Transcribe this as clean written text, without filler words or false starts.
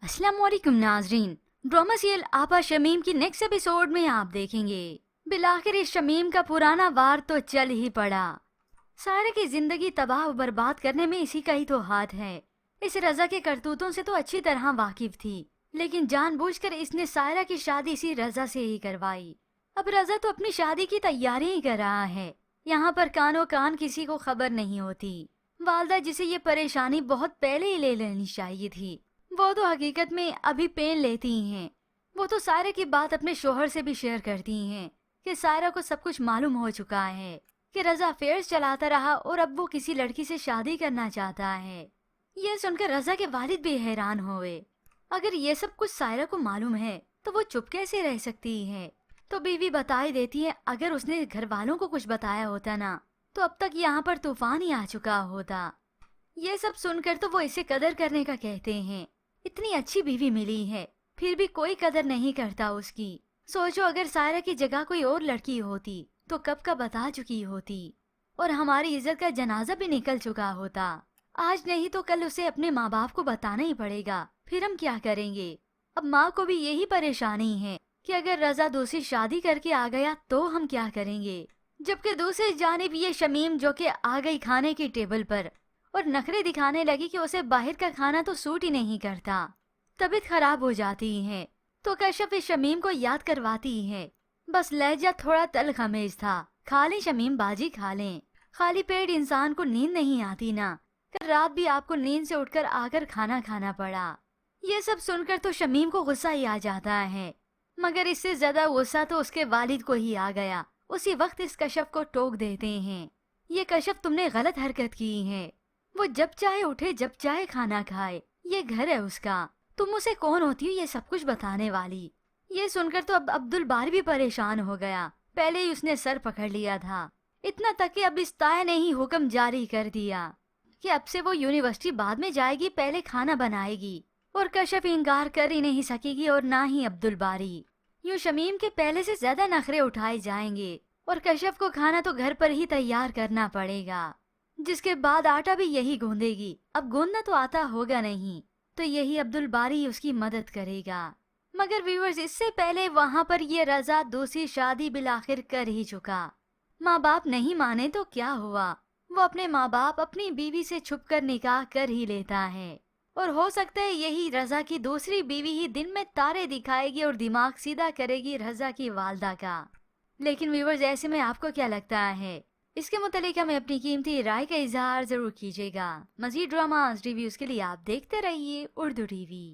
अस्सलाम वालेकुम नाजरीन। ड्रामा सीरियल आपा शमीम की नेक्स्ट एपिसोड में आप देखेंगे बिलाखिर इस शमीम का पुराना वार तो चल ही पड़ा। सारे की जिंदगी तबाह और बर्बाद करने में इसी का ही तो हाथ है। इस रजा के करतूतों से तो अच्छी तरह वाकिफ थी, लेकिन जानबूझकर इसने सायरा की शादी इसी रजा से ही करवाई। अब रजा तो अपनी शादी की तैयारी ही कर रहा है। यहाँ पर कानो कान किसी को खबर नहीं होती। वालदा जिसे ये परेशानी बहुत पहले ही ले लेनी चाहिए थी, वो तो हकीकत में अभी पेन लेती हैं। वो तो सायरा की बात अपने शोहर से भी शेयर करती हैं कि सायरा को सब कुछ मालूम हो चुका है कि रजा अफेयर्स चलाता रहा और अब वो किसी लड़की से शादी करना चाहता है। ये सुनकर रजा के वालिद भी हैरान हुए। अगर ये सब कुछ सायरा को मालूम है तो वो चुप कैसे रह सकती है? तो बीवी बता ही देती है, अगर उसने घर वालों को कुछ बताया होता ना तो अब तक यहाँ पर तूफान ही आ चुका होता। ये सब सुनकर तो वो इसे कदर करने का कहते हैं। इतनी अच्छी बीवी मिली है फिर भी कोई कदर नहीं करता उसकी। सोचो अगर सायरा की जगह कोई और लड़की होती तो कब का बता चुकी होती और हमारी इज्जत का जनाजा भी निकल चुका होता। आज नहीं तो कल उसे अपने माँ बाप को बताना ही पड़ेगा, फिर हम क्या करेंगे? अब माँ को भी यही परेशानी है कि अगर रजा दूसरी शादी करके आ गया तो हम क्या करेंगे। जबकि दूसरी जानिब ये शमीम जो कि आ गई खाने की टेबल पर और नखरे दिखाने लगी कि उसे बाहर का खाना तो सूट ही नहीं करता, तबीयत खराब हो जाती है। तो कश्यप इस शमीम को याद करवाती है, बस लहजा थोड़ा तल्ख अमेज था। खा लें शमीम बाजी, खा लें। खाली पेट इंसान को नींद नहीं आती ना। कल रात भी आपको नींद से उठकर आकर खाना खाना पड़ा। ये सब सुनकर तो शमीम को गुस्सा ही आ जाता है, मगर इससे ज्यादा गुस्सा तो उसके वालिद को ही आ गया। उसी वक्त इस कश्यप को टोक देते हैं, ये कश्यप तुमने गलत हरकत की है। वो जब चाहे उठे, जब चाहे खाना खाए, ये घर है उसका। तुम उसे कौन होती हो ये सब कुछ बताने वाली? ये सुनकर तो अब अब्दुल बारी भी परेशान हो गया। पहले ही उसने सर पकड़ लिया था, इतना तक कि अब इस ताया ने ही हुक्म जारी कर दिया कि अब से वो यूनिवर्सिटी बाद में जाएगी, पहले खाना बनाएगी। और कश्यप इंकार कर ही नहीं सकेगी और ना ही अब्दुल बारी। यूं शमीम के पहले से ज्यादा नखरे उठाए जाएंगे और कश्यप को खाना तो घर पर ही तैयार करना पड़ेगा, जिसके बाद आटा भी यही गूंदेगी। अब गूंदना तो आता होगा नहीं, तो यही अब्दुल बारी उसकी मदद करेगा। मगर व्यूअर्स, इससे पहले वहाँ पर ये रजा दूसरी शादी बिलाखिर कर ही चुका। माँ बाप नहीं माने तो क्या हुआ, वो अपने माँ बाप अपनी बीवी से छुपकर निकाह कर ही लेता है। और हो सकता है यही रजा की दूसरी बीवी ही दिन में तारे दिखाएगी और दिमाग सीधा करेगी रजा की वालदा का। लेकिन व्यूअर्स, ऐसे में आपको क्या लगता है? इसके मुतालिक हमें अपनी कीमती राय का इजहार जरूर कीजिएगा। मज़ीद ड्रामास रिव्यूज के लिए आप देखते रहिए उर्दू टीवी।